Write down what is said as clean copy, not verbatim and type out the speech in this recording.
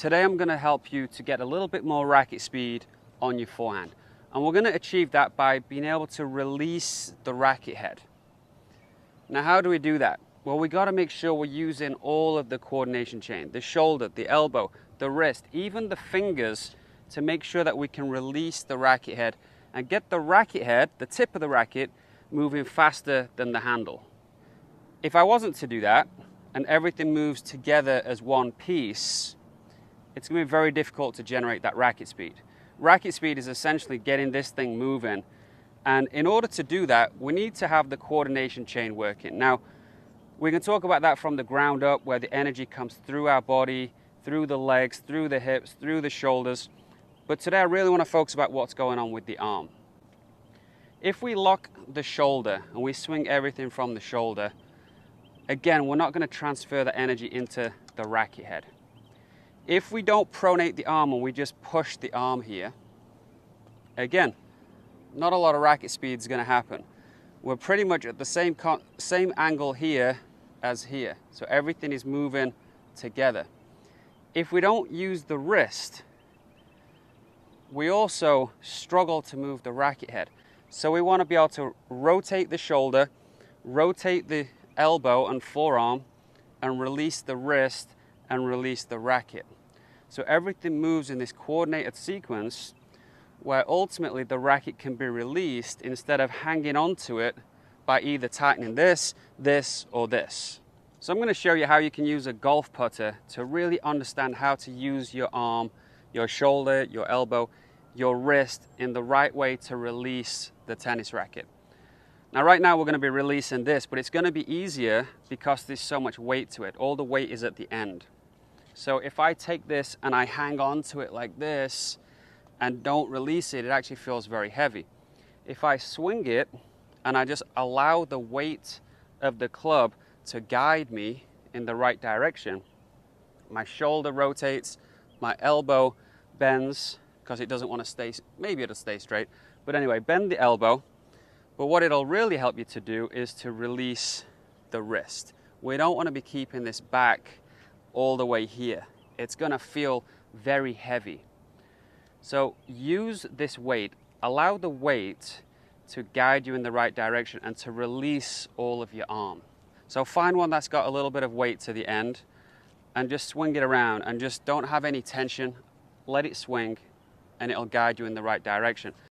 Today I'm going to help you to get a little bit more racket speed on your forehand. And we're going to achieve that by being able to release the racket head. Now how do we do that? Well, we got to make sure we're using all of the coordination chain, the shoulder, the elbow, the wrist, even the fingers, to make sure that we can release the racket head and get the racket head, the tip of the racket, moving faster than the handle. If I wasn't to do that and everything moves together as one piece, it's going to be very difficult to generate that racket speed. Racket speed is essentially getting this thing moving, and in order to do that, we need to have the coordination chain working. Now, we can talk about that from the ground up, where the energy comes through our body, through the legs, through the hips, through the shoulders. But today I really want to focus about what's going on with the arm. If we lock the shoulder and we swing everything from the shoulder, again, we're not going to transfer the energy into the racket head. If we don't pronate the arm and we just push the arm here, again, not a lot of racket speed is going to happen. We're pretty much at the same angle here as here. So everything is moving together. If we don't use the wrist, we also struggle to move the racket head. So we want to be able to rotate the shoulder, rotate the elbow and forearm, and release the wrist and release the racket. So everything moves in this coordinated sequence where ultimately the racket can be released instead of hanging onto it by either tightening this, this, or this. So I'm going to show you how you can use a golf putter to really understand how to use your arm, your shoulder, your elbow, your wrist in the right way to release the tennis racket. Now right now we're going to be releasing this, but it's going to be easier because there's so much weight to it. All the weight is at the end. So if I take this and I hang on to it like this and don't release it, it actually feels very heavy. If I swing it and I just allow the weight of the club to guide me in the right direction, my shoulder rotates, my elbow bends because it doesn't want to stay, maybe it'll stay straight, but anyway, bend the elbow. But what it'll really help you to do is to release the wrist. We don't want to be keeping this back all the way here. It's going to feel very heavy. So use this weight, allow the weight to guide you in the right direction and to release all of your arm. So find one that's got a little bit of weight to the end and just swing it around and just don't have any tension. Let it swing and it'll guide you in the right direction.